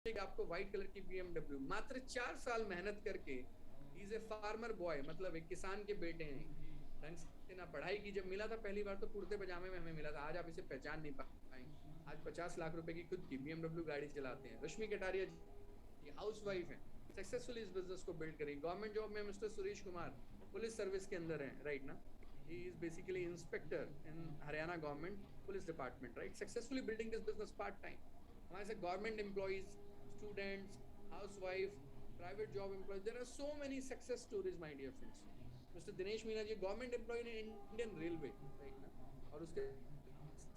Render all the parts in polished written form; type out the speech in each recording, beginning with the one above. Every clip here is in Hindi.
आपको व्हाइट कलर की BMW, मात्र 4 साल मेहनत करके। इज ए फार्मर बॉय, मतलब एक किसान के बेटे हैं। ढंग से ना पढ़ाई की, जब मिला था पहली बार तो कुर्ते पजामे में हमें मिला था, आज आप इसे पहचान नहीं पाएंगे। आज 50 लाख रुपए की खुद की BMW गाड़ी चलाते हैं। रश्मि कटारिया जी हाउस वाइफ है, सक्सेसफुली इस बिजनेस को बिल्ड करेंगे। गवर्नमेंट जॉब में mister Suresh Kumar police service के अंदर है, राइट ना। He is basically inspector in Haryana government police department, right. Successfully building this business part time. हमारे साथ government employees, students, housewife, private job employees, there are so many success stories my dear friends. Mister Dinesh Meena ji government employee in Indian railway, right ना, और उसके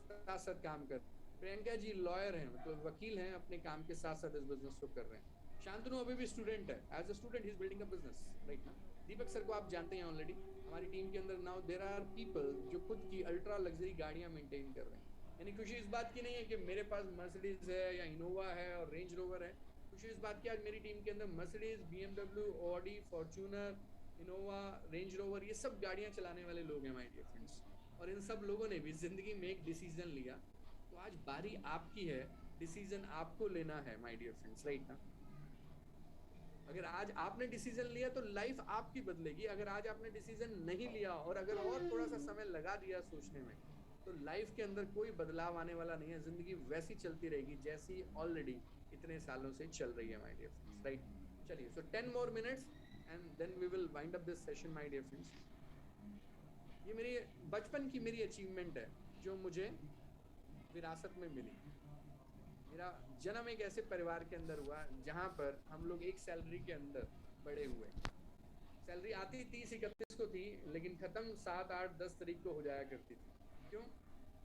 साथ साथ काम कर। प्रियंका जी लॉयर हैं, मतलब वकील हैं, अपने काम के साथ साथ इस बिजनेस को कर रहे हैं। शांतनु अभी भी स्टूडेंट है, as a student he is building a business, right ना। दीपक सर को आप जानते हैं ऑलरेडी, हमारी टीम के अंदर नाउ देयर आर पीपल जो खुद की अल्ट्रा लग्जरी गाड़ियां मेंटेन कर रहे हैं। यानी खुशी इस बात की नहीं है कि मेरे पास मर्सिडीज है या इनोवा है और रेंज रोवर है। खुशी इस बात की आज मेरी टीम के अंदर Mercedes, BMW, Audi, Fortuner, Innova, range rover, ये सब गाड़ियां चलाने वाले लोग हैं माय डियर फ्रेंड्स। और इन सब लोगों ने भी जिंदगी में एक डिसीजन लिया। तो आज बारी आपकी है, डिसीजन आपको लेना है माय डियर फ्रेंड्स, राइट ना। अगर आज आपने डिसीजन लिया तो लाइफ आपकी बदलेगी। अगर आज आपने डिसीजन नहीं लिया और अगर और थोड़ा सा समय लगा दिया सोचने में, तो लाइफ के अंदर कोई बदलाव आने वाला नहीं है। जिंदगी वैसी चलती रहेगी जैसी ऑलरेडी इतने सालों से चल रही है माय डियर फ्रेंड्स, राइट। चलिए, so 10 more minutes and then we will wind up this session my dear friends. ये मेरी बचपन की मेरी अचीवमेंट है जो मुझे विरासत में मिली। मेरा जन्म एक ऐसे परिवार के अंदर हुआ जहां पर हम लोग एक सैलरी के अंदर बड़े हुए। सैलरी आती 30-31 को थी, लेकिन खत्म 7-8-10 तारीख को हो जाया करती थी। क्यों?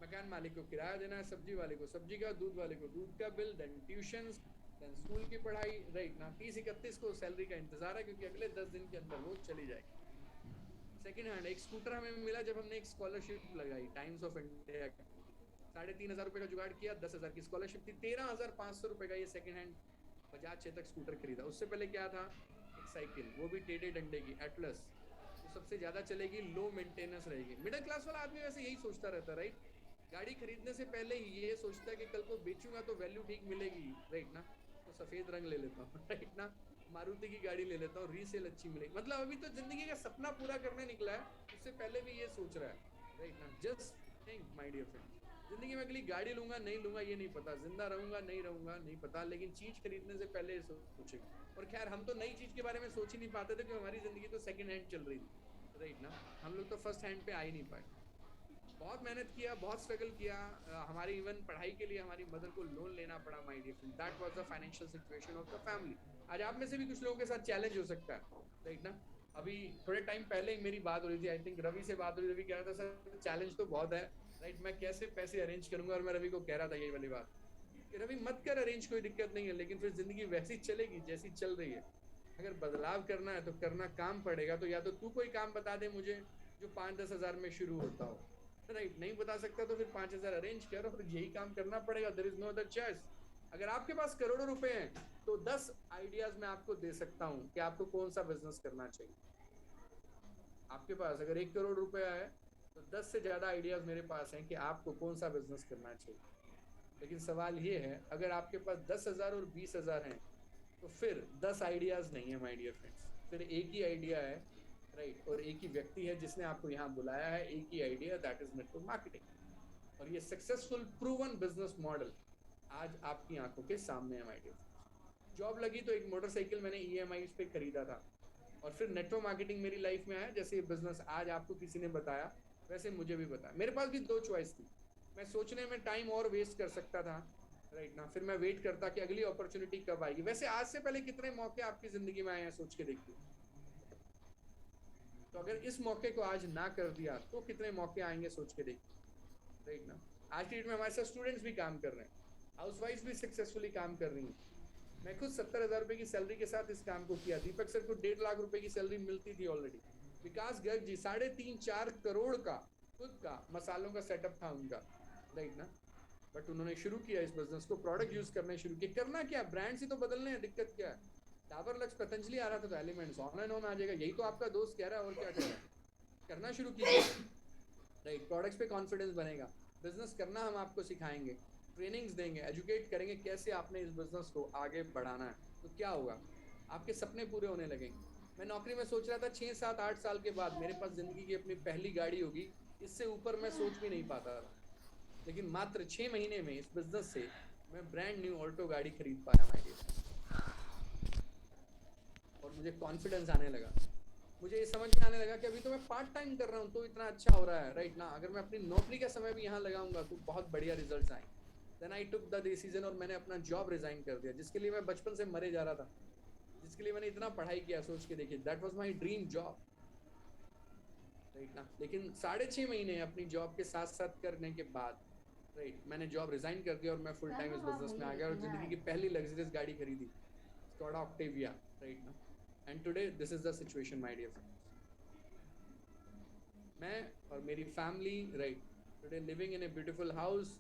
मकान मालिक को किराया देना है, सब्जी वाले को सब्जी का, दूध वाले को दूध का bill, then tuition, then school की पढ़ाई, राइट ना। 30-31 को सैलरी का इंतजार है क्योंकि अगले 10 दिन के अंदर वो चली जाएगी। सेकेंड हैंड एक स्कूटर हमें मिला जब हमने एक स्कॉलरशिप लगाई टाइम्स ऑफ इंडिया की। 3,500 रुपए का जुगाड़ किया, 10,000 की स्कॉलरशिप थी, 13,500 रुपए का ये second hand Bajaj Chetak scooter खरीदा। उससे पहले क्या था, एक साइकिल, वो भी टेढ़े डंडे की एटलस, जो सबसे ज्यादा चलेगी, लो मेंटेनेंस रहेगी। मिडिल क्लास वाला आदमी वैसे यही सोचता रहता, राइट। गाड़ी खरीदने से पहले ही ये सोचता है कि कल को बेचूंगा तो वैल्यू ठीक मिलेगी, राइट ना। तो सफेद रंग ले लेता हूँ, राइट ना। मारुति की गाड़ी ले लेता हूँ, रीसेल अच्छी मिलेगी। मतलब अभी तो जिंदगी का सपना पूरा करने निकला है, उससे पहले भी ये सोच रहा है, राइट ना। Just think my dear friend, जिंदगी में अगली गाड़ी लूंगा नहीं लूंगा ये नहीं पता, जिंदा रहूंगा नहीं पता, लेकिन चीज खरीदने से पहले सोचेगा। और खैर हम तो नई चीज के बारे में सोच ही नहीं पाते थे, क्योंकि हमारी जिंदगी तो सेकंड हैंड चल रही थी, राइट ना। हम लोग तो फर्स्ट हैंड पे आ ही नहीं पाए। बहुत मेहनत किया, बहुत स्ट्रगल किया। हमारी इवन पढ़ाई के लिए हमारी मदर को लोन लेना पड़ा my dear friend. That was the financial situation of the family. आज आप में से भी कुछ लोगों के साथ चैलेंज हो सकता है, राइट ना। अभी थोड़े टाइम पहले ही मेरी बात हो रही थी, आई थिंक रवि से बात हो रही थी। रवि कह रहा था सर चैलेंज तो बहुत है, राइट, मैं कैसे पैसे अरेंज करूंगा। और मैं रवि को कह रहा था यही वाली बात कि रवि मत कर अरेंज, कोई दिक्कत नहीं है, लेकिन फिर जिंदगी वैसी चलेगी जैसी चल रही है। अगर बदलाव करना है तो करना काम पड़ेगा। तो या तो तू कोई काम बता दे मुझे जो 5-10 हजार में शुरू होता हो, राइट। नहीं बता सकता तो फिर 5,000 अरेंज कर और यही काम करना पड़ेगा। There is no other choice. अगर आपके पास करोड़ों रुपए हैं तो 10 आइडियाज मैं आपको दे सकता हूं कि आपको कौन सा बिजनेस करना चाहिए। आपके पास अगर 1 करोड़ रुपया है तो 10 से ज्यादा आइडियाज मेरे पास हैं कि आपको कौन सा बिजनेस करना चाहिए। लेकिन सवाल ये है, अगर आपके पास 10,000 और 20,000 हैं तो फिर 10 आइडियाज नहीं है माय डियर फ्रेंड्स, फिर एक ही आइडिया है, राइट। और एक ही व्यक्ति है जिसने आपको यहाँ बुलाया है, एक ही idea, that is network marketing. और ये सक्सेसफुल प्रूवन बिजनेस मॉडल आज आपकी आंखों के सामने है माय डियर फ्रेंड्स। जॉब लगी तो एक मोटरसाइकिल मैंने EMI पे खरीदा था, और फिर नेटवर्क मार्केटिंग मेरी लाइफ में आया। जैसे ये बिजनेस आज आपको किसी ने बताया, वैसे मुझे भी बताया। मेरे पास भी दो चॉइस थी, मैं सोचने में टाइम और वेस्ट कर सकता था, राइट ना। फिर मैं वेट करता कि अगली अपॉर्चुनिटी कब आएगी। वैसे आज से पहले कितने मौके आपकी जिंदगी में आए हैं, सोच के देखिए। तो अगर इस मौके को आज ना कर दिया तो कितने मौके आएंगे, सोच के देखिए, राइट ना। आज की डेट में हमारे साथ स्टूडेंट्स भी काम कर रहे हैं, हाउसवाइफ भी सक्सेसफुली काम कर रही हैं। मैं खुद 70,000 रुपए की सैलरी के साथ इस काम को किया। दीपक सर को 1.5 लाख रुपए की सैलरी मिलती थी ऑलरेडी। विकास गर्ग जी 3.5-4 करोड़ का खुद का मसालों का सेटअप था उनका, राइट ना। बट उन्होंने शुरू किया इस बिजनेस को, प्रोडक्ट यूज करने शुरू किए। करना क्या, ब्रांड्स ही तो बदलने हैं, दिक्कत क्या है। डाबर लक्ष्य पतंजलि आ रहा था तो एलिमेंट्स ऑन एंड ऑन आ जाएगा, यही तो आपका दोस्त कह रहा है, और क्या कर रहा है। करना शुरू कीजिए, राइट। प्रोडक्ट्स पे कॉन्फिडेंस बनेगा, बिजनेस करना हम आपको सिखाएंगे। ट्रेनिंग्स देंगे, एजुकेट करेंगे कैसे आपने इस बिजनेस को आगे बढ़ाना है, तो क्या होगा, आपके सपने पूरे होने लगेंगे। मैं नौकरी में सोच रहा था 6 7 8 साल के बाद मेरे पास जिंदगी की अपनी पहली गाड़ी होगी, इससे ऊपर मैं सोच भी नहीं पाता था। लेकिन मात्र 6 महीने में इस बिजनेस से मैं ब्रांड न्यू ऑल्टो गाड़ी खरीद पाया माय डियर फ्रेंड्स। और मुझे कॉन्फिडेंस आने लगा, मुझे ये समझ में आने लगा कि अभी तो मैं पार्ट टाइम कर रहा हूँ तो इतना अच्छा हो रहा है, राइट ना। अगर मैं अपनी नौकरी का समय भी यहाँ लगाऊंगा तो बहुत बढ़िया रिजल्ट्स आएंगे। Then I took the decision और मैंने अपना जॉब रिजाइन कर दिया, जिसके लिए मैं बचपन से मरे जा रहा था, जिसके लिए मैंने इतना पढ़ाई किया। सोच के देखिए, that was my dream job, right ना। लेकिन 6.5 महीने अपनी जॉब के साथ साथ करने के बाद, राइट, मैंने जॉब रिजाइन कर दिया और मैं फुल टाइम इस बिजनेस में आ गया और जिंदगी की पहली लग्जरियस गाड़ी खरीदी, स्कोडा ऑक्टेविया, राइट ना। And today this is the situation my dear friends. मैं और मेरी family, right, today living in a beautiful house,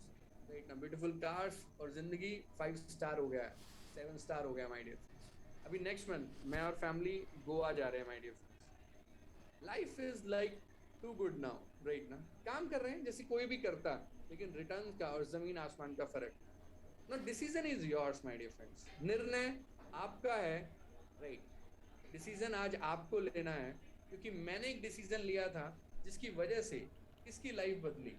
right ना, ब्यूटीफुल कार्स, और जिंदगी 5 स्टार हो गया है, 7 स्टार हो गया माय डियर फ्रेंड्स। अभी नेक्स्ट मंथ मैं और फैमिली गोवा जा रहे हैं my dear friends. Life is like too good now, right ना। काम कर रहे हैं जैसे कोई भी करता, लेकिन रिटर्न का और जमीन आसमान का फर्क। No, decision is yours my dear friends, निर्णय आपका है, राइट। डिसीजन आज आपको लेना है, क्योंकि मैंने एक डिसीजन लिया था जिसकी वजह से किसकी लाइफ बदली,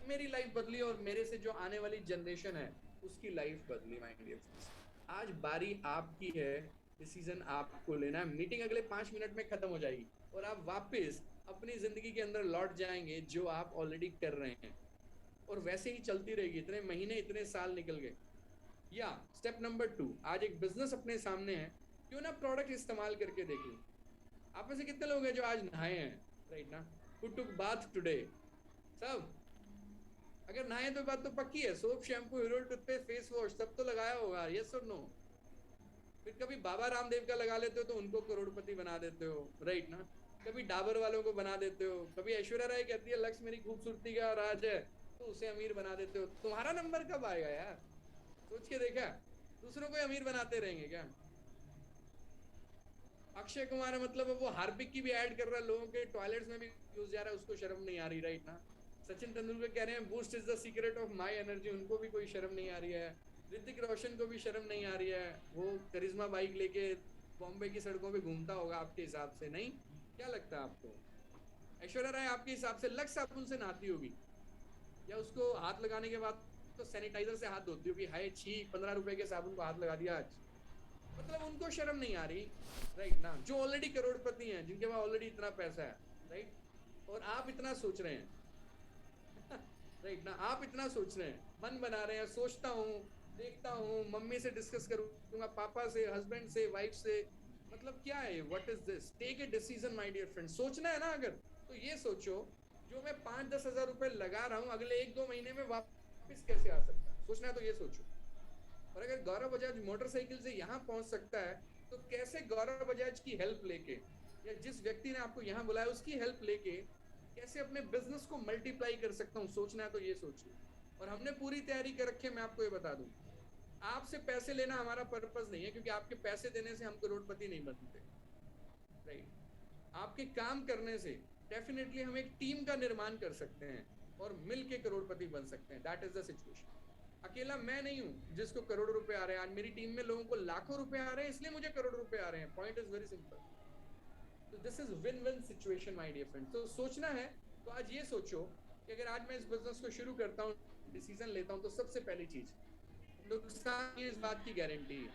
मेरी लाइफ बदली, और मेरे से जो आने वाली जनरेशन है उसकी लाइफ बदली माय डियर फ्रेंड्स। आज बारी आपकी है, डिसीजन आपको लेना है। मीटिंग अगले 5 मिनट में खत्म हो जाएगी और आप वापस अपनी जिंदगी के अंदर लौट जाएंगे जो आप ऑलरेडी कर रहे हैं, और वैसे ही चलती रहेगी। इतने महीने, इतने साल निकल गए। या स्टेप नंबर 2, आज एक बिजनेस अपने सामने है, क्यों ना प्रोडक्ट इस्तेमाल करके देख लो। आप में से कितने लोग हैं जो आज नहाए हैं, राइट ना, हु टुक बाथ टुडे, सब। अगर नहाए तो बात तो पक्की है, soap, shampoo, hero toothpaste, face wash सब तो लगाया होगा, यस और नो। फिर कभी बाबा रामदेव का लगा लेते हो तो उनको करोड़पति बना देते हो, राइट ना। कभी डाबर वालों को बना देते हो, कभी ऐश्वर्या राय कहती है लक्ष्य मेरी खूबसूरती का राज है, तो उसे अमीर बना देते हो। तुम्हारा नंबर कब आएगा यार, सोच के देखा। दूसरों को अमीर बनाते रहेंगे क्या। अक्षय कुमार है, मतलब वो हार्पिक की भी ऐड कर रहा है, लोगों के टॉयलेट्स में भी यूज जा रहा है, उसको शर्म नहीं आ रही, राइट ना। सचिन तेंदुलकर कह रहे हैं boost is the secret of my energy, उनको भी कोई शर्म नहीं आ रही है। ऋतिक रोशन को भी शर्म नहीं आ रही है, वो करिश्मा बाइक लेके बॉम्बे की सड़कों पे घूमता होगा आपके हिसाब से, नहीं? क्या लगता है आपको? ऐश्वर्या राय आपके हिसाब से लक्स साबुन से नहाती होगी, या उसको हाथ लगाने के बाद तो सैनिटाइजर से हाथ धोती होगी, हाय छी 15 रुपए के साबुन को हाथ लगा दिया आज। मतलब उनको शर्म नहीं आ रही, राइट ना, जो ऑलरेडी करोड़पति हैं, जिनके पास ऑलरेडी इतना पैसा है, राइट। और आप इतना सोच रहे हैं, राइट ना, आप इतना सोच रहे हैं, मन बना रहे हैं, सोचता हूँ, देखता हूँ, मम्मी से डिस्कस करूंगा, पापा से, हस्बैंड से, वाइफ से। मतलब क्या है, what is this? Take a decision my dear friend. सोचना है ना अगर, तो ये सोचो, जो मैं 5-10 हजार रुपए लगा रहा हूँ अगले 1-2 महीने में वापस कैसे आ सकता है, सोचना है तो ये सोचो। और अगर गौरव बजाज मोटरसाइकिल से यहाँ पहुंच सकता है, तो कैसे गौरव बजाज की हेल्प लेके, या जिस व्यक्ति ने आपको यहाँ बुलाया उसकी हेल्प लेके, कैसे अपने बिजनेस को मल्टीप्लाई कर सकता हूँ, सोचना है तो ये सोचिए। और हमने पूरी तैयारी कर रखी है, मैं आपको ये बता दूं। आपसे पैसे लेना हमारा पर्पस नहीं है, क्योंकि आपके पैसे देने से हम करोड़पति नहीं बनते, राइट। आपके काम करने से डेफिनेटली हम एक टीम का निर्माण कर सकते हैं और मिलके करोड़पति बन सकते हैं। That is the situation. अकेला मैं नहीं हूं जिसको करोड़ों रुपए आ रहे हैं, आज मेरी टीम में लोगों को लाखों रुपए आ रहे हैं, इसलिए मुझे करोड़ रुपए आ रहे हैं। Point is very simple. तो this is win win situation my dear friend. तो सोचना है तो आज ये सोचो कि अगर आज मैं इस बिजनेस को शुरू करता हूँ, डिसीजन लेता हूँ, तो सबसे पहली चीज, नुकसान की इस बात की गारंटी है,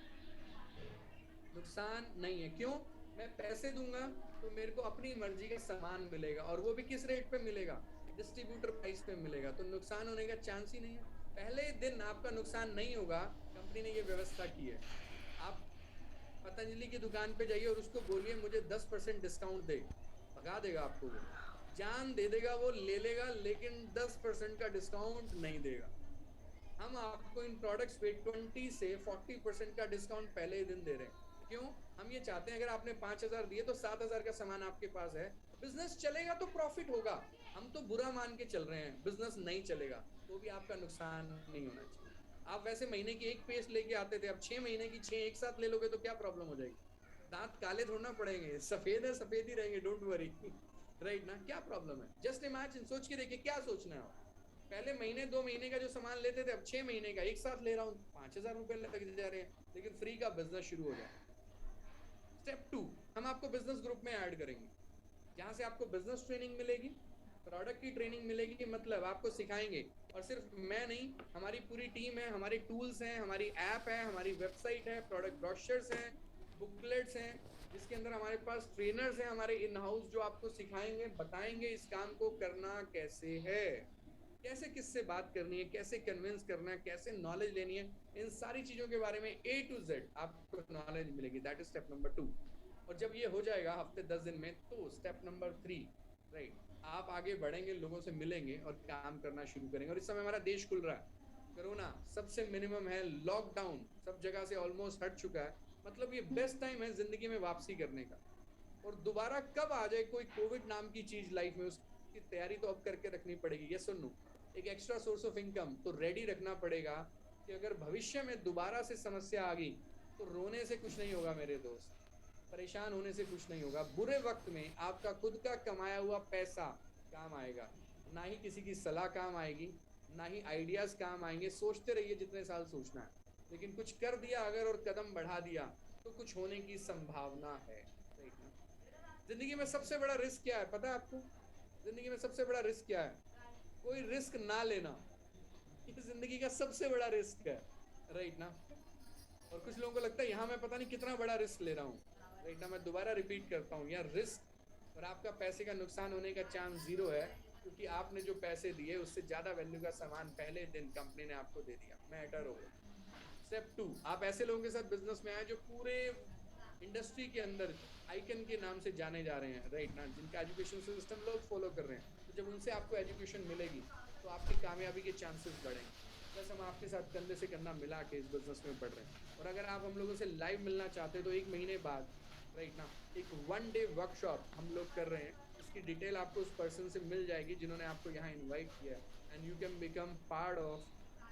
नुकसान नहीं है। क्यों? मैं पैसे दूंगा तो मेरे को अपनी मर्जी का सामान मिलेगा, और वो भी किस रेट पे मिलेगा? डिस्ट्रीब्यूटर प्राइस पे मिलेगा, तो नुकसान होने का चांस ही नहीं है। पहले दिन आपका नुकसान नहीं होगा, कंपनी ने ये व्यवस्था की है। आप पतंजलि की दुकान पे जाइए और उसको बोलिए मुझे 10% डिस्काउंट दे, भगा देगा आपको, वो जान दे देगा, वो ले लेगा, लेकिन 10% का डिस्काउंट नहीं देगा। हम आपको इन प्रोडक्ट्स पे 20 से 40% का डिस्काउंट पहले ही दिन दे रहे हैं। क्यों? हम ये चाहते हैं अगर आपने 5,000 दिए तो 7,000 का सामान आपके पास है, बिजनेस चलेगा तो प्रॉफिट होगा। हम तो बुरा मान के चल रहे हैं, बिजनेस नहीं चलेगा तो भी आपका नुकसान नहीं होना चाहिए। आप वैसे महीने की एक पेस्ट लेके आते थे, अब 6 महीने की 6 एक साथ ले लोगे तो क्या प्रॉब्लम हो जाएगी? दांत काले थोड़ा पड़ेंगे, सफेद है सफेद ही रहेंगे, डोंट वरी, राइट ना। क्या प्रॉब्लम है? जस्ट इमेजिन, सोच के देखिए क्या सोचना है। पहले महीने 2 महीने का जो सामान लेते थे अब 6 महीने का एक साथ ले रहा हूँ, 5,000 रुपए लग जा रहे हैं, लेकिन फ्री का बिजनेस शुरू हो जाए। स्टेप 2, हम आपको बिजनेस ग्रुप में ऐड करेंगे, जहां से आपको बिजनेस ट्रेनिंग मिलेगी, प्रोडक्ट की ट्रेनिंग मिलेगी, मतलब आपको सिखाएंगे। और सिर्फ मैं नहीं, हमारी पूरी टीम है, हमारे टूल्स हैं, हमारी ऐप है, हमारी वेबसाइट है, प्रोडक्ट ब्रोशर्स हैं, बुकलेट्स हैं, जिसके अंदर हमारे पास ट्रेनर्स हैं हमारे इन हाउस, जो आपको सिखाएंगे, बताएंगे इस काम को करना कैसे है, कैसे किससे बात करनी है, कैसे कन्विंस करना है, कैसे नॉलेज लेनी है, इन सारी चीजों के बारे में A to Z आपको नॉलेज मिलेगी। That is step number 2। और जब ये हो जाएगा हफ्ते 10 दिन में, तो स्टेप नंबर 3, राइट, आप आगे बढ़ेंगे, लोगों से मिलेंगे और काम करना शुरू करेंगे। और इस समय हमारा देश खुल रहा है, कोरोना सबसे मिनिमम है, लॉकडाउन सब जगह से ऑलमोस्ट हट चुका है, मतलब ये बेस्ट टाइम है जिंदगी में वापसी करने का। और दोबारा कब आ जाए कोई कोविड नाम की चीज लाइफ में, उसकी तैयारी तो अब करके रखनी पड़ेगी। ये सुन लो, एक एक्स्ट्रा सोर्स ऑफ इनकम तो रेडी रखना पड़ेगा, कि अगर भविष्य में दोबारा से समस्या आ गई तो रोने से कुछ नहीं होगा मेरे दोस्त, परेशान होने से कुछ नहीं होगा। बुरे वक्त में आपका खुद का कमाया हुआ पैसा काम आएगा, ना ही किसी की सलाह काम आएगी, ना ही आइडियाज काम आएंगे। सोचते रहिए जितने साल सोचना है, लेकिन कुछ कर दिया अगर और कदम बढ़ा दिया तो कुछ होने की संभावना है। जिंदगी में सबसे बड़ा रिस्क क्या है पता है आपको? जिंदगी में सबसे बड़ा रिस्क क्या है? कोई रिस्क ना लेना, ये जिंदगी का सबसे बड़ा रिस्क है, राइट ना। और कुछ लोगों को लगता है यहाँ मैं पता नहीं कितना बड़ा रिस्क ले रहा हूँ, राइट ना। मैं दोबारा रिपीट करता हूँ, यार रिस्क और आपका पैसे का नुकसान होने का चांस 0 है, क्योंकि आपने जो पैसे दिए उससे ज्यादा वैल्यू का सामान पहले दिन कंपनी ने आपको दे दिया, मैटर हो गया। स्टेप 2, आप ऐसे लोगों के साथ बिजनेस में आए जो पूरे इंडस्ट्री के अंदर आइकन के नाम से जाने जा रहे हैं, राइट ना, जिनका एजुकेशन सिस्टम लोग फॉलो कर रहे हैं। तो जब उनसे आपको एजुकेशन मिलेगी तो आपकी कामयाबी के चांसेस बढ़ेंगे। बस हम आपके साथ कंधे से कंधा मिला के इस बिजनेस में बढ़ रहे हैं। और अगर आप हम लोगों से लाइव मिलना चाहते हैं तो 1 महीने बाद, राइट ना, एक 1 डे वर्कशॉप हम लोग कर रहे हैं। इसकी डिटेल आपको उस पर्सन से मिल जाएगी जिन्होंने आपको यहाँ इन्वाइट किया है, and you can become part of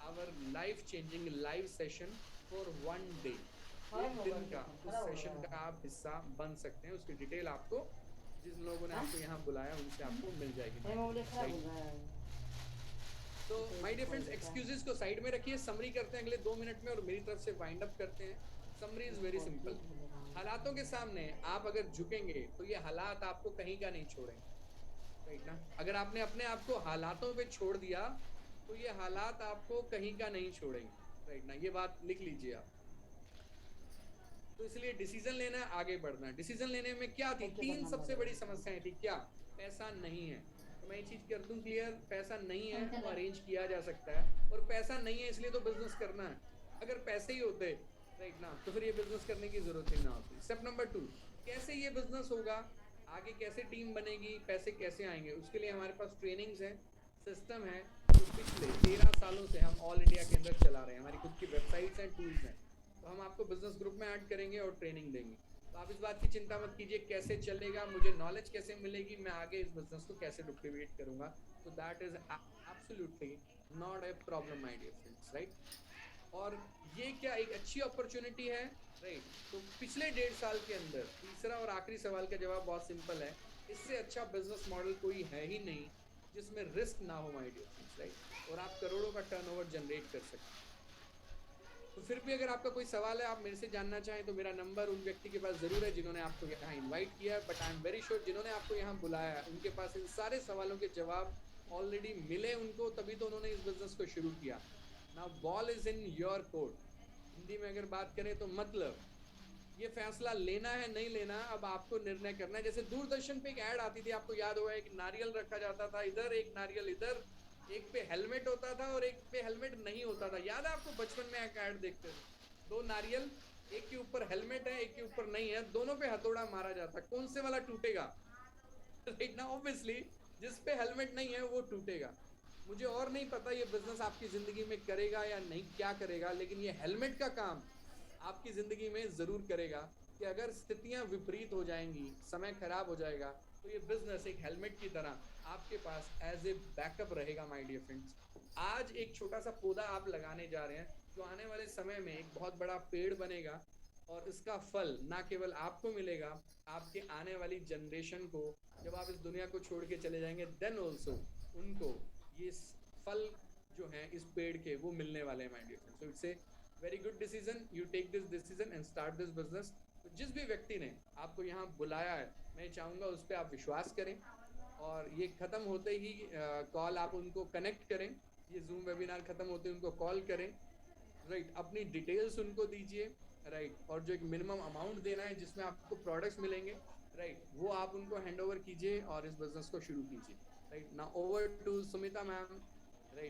our life changing live session for 1 day. 1 दिन का उस सेशन का आप हिस्सा बन सकते हैं। उसकी डिटेल आपको जिन लोगों ने आपको यहाँ बुलाया उनसे आपको मिल जाएगी। तो माय डियर फ्रेंड्स, एक्सक्यूजेस को साइड में रखिए, समरी करते हैं अगले 2 मिनट में और मेरी तरफ से वाइंड अप करते हैं। Summary is very simple. हालातों के सामने आप अगर झुकेंगे तो ये हालात आपको कहीं का नहीं छोड़ेंगे, राइट ना। अगर आपने अपने आप को हालातों पे छोड़ दिया तो ये हालात आपको कहीं का नहीं छोड़ेंगे, राइट ना। ये बात लिख लीजिए आप। तो इसलिए डिसीजन लेना है, आगे बढ़ना है। डिसीजन लेने में क्या थी? 3 सबसे बड़ी समस्याएं थी। क्या? पैसा नहीं है। तो मैं ये चीज कर दूं क्लियर, पैसा नहीं है तो अरेंज किया जा सकता है, और पैसा नहीं है इसलिए तो बिजनेस करना है। अगर पैसे ही होते, राइट ना, तो फिर ये बिजनेस करने की जरूरत ही ना होती। स्टेप नंबर 2, कैसे ये बिजनेस होगा, आगे कैसे टीम बनेगी, पैसे कैसे आएंगे, उसके लिए हमारे पास ट्रेनिंग्स है, सिस्टम है, जो पिछले 13 सालों से हम ऑल इंडिया के अंदर चला रहे हैं। हमारी खुद की वेबसाइट्स हैं, टूल्स हैं। तो हम आपको बिजनेस ग्रुप में ऐड करेंगे और ट्रेनिंग देंगे। तो आप इस बात की चिंता मत कीजिए कैसे चलेगा, मुझे नॉलेज कैसे मिलेगी, मैं आगे इस बिजनेस को कैसे डुप्लीकेट करूंगा। तो that is absolutely not a problem my dear friends, right. और ये क्या एक अच्छी अपॉर्चुनिटी है, राइट। तो पिछले 1.5 साल के अंदर, तीसरा और आखिरी सवाल का जवाब बहुत सिंपल है, इससे अच्छा बिजनेस मॉडल कोई है ही नहीं जिसमें रिस्क ना हो माय डियर फ्रेंड्स, राइट। और आप करोड़ों का टर्नओवर जनरेट कर सकते हैं। तो फिर भी अगर आपका कोई सवाल है, आप मेरे से जानना चाहें, तो मेरा नंबर उन व्यक्ति के पास जरूर है जिन्होंने आपको यहाँ इनवाइट किया है, but I am very sure जिन्होंने आपको यहाँ बुलाया है उनके पास इन सारे सवालों के जवाब ऑलरेडी मिले उनको, तभी तो उन्होंने इस बिजनेस को शुरू किया। Now ball is in your court. Hindi में अगर बात करें तो मतलब ये फैसला लेना है नहीं लेना, अब आपको निर्णय करना है। जैसे दूरदर्शन पे एक ऐड आती थी, आपको याद होगा, एक नारियल रखा जाता था इधर, एक नारियल इधर, एक पे हेलमेट होता था और एक पे हेलमेट नहीं होता था। याद है आपको? बचपन में एक ऐड देखते थे, 2 नारियल, एक के ऊपर हेलमेट है, एक के ऊपर नहीं है, दोनों पे हथौड़ा मारा जाता, कौन से वाला टूटेगा? राइट ना, ऑब्वियसली जिस पे हेलमेट नहीं है वो टूटेगा। मुझे और नहीं पता ये बिजनेस आपकी जिंदगी में करेगा या नहीं क्या करेगा, लेकिन ये हेलमेट का काम आपकी जिंदगी में जरूर करेगा, कि अगर स्थितियां विपरीत हो जाएंगी, समय खराब हो जाएगा, तो ये बिजनेस एक हेलमेट की तरह आपके पास एज ए बैकअप रहेगा माय डियर फ्रेंड्स। आज एक छोटा सा पौधा आप लगाने जा रहे हैं, जो आने वाले समय में एक बहुत बड़ा पेड़ बनेगा, और इसका फल ना केवल आपको मिलेगा, आपके आने वाली जनरेशन को, जब आप इस दुनिया को छोड़ के चले जाएंगे, देन ऑल्सो उनको ये फल जो हैं इस पेड़ के वो मिलने वाले हैं my dear friends. So it's a very good decision, you take this decision and start this business. तो जिस भी व्यक्ति ने आपको यहाँ बुलाया है, मैं चाहूँगा उस पर आप विश्वास करें, और ये ख़त्म होते ही कॉल आप उनको कनेक्ट करें, ये जूम वेबिनार ख़त्म होते ही उनको कॉल करें, राइट, अपनी डिटेल्स उनको दीजिए, राइट, और जो एक मिनिमम अमाउंट देना है जिसमें आपको प्रोडक्ट्स मिलेंगे, राइट, वो आप उनको हैंड ओवर कीजिए और इस बिजनेस को शुरू कीजिए। Right, now over to Sumita ma'am.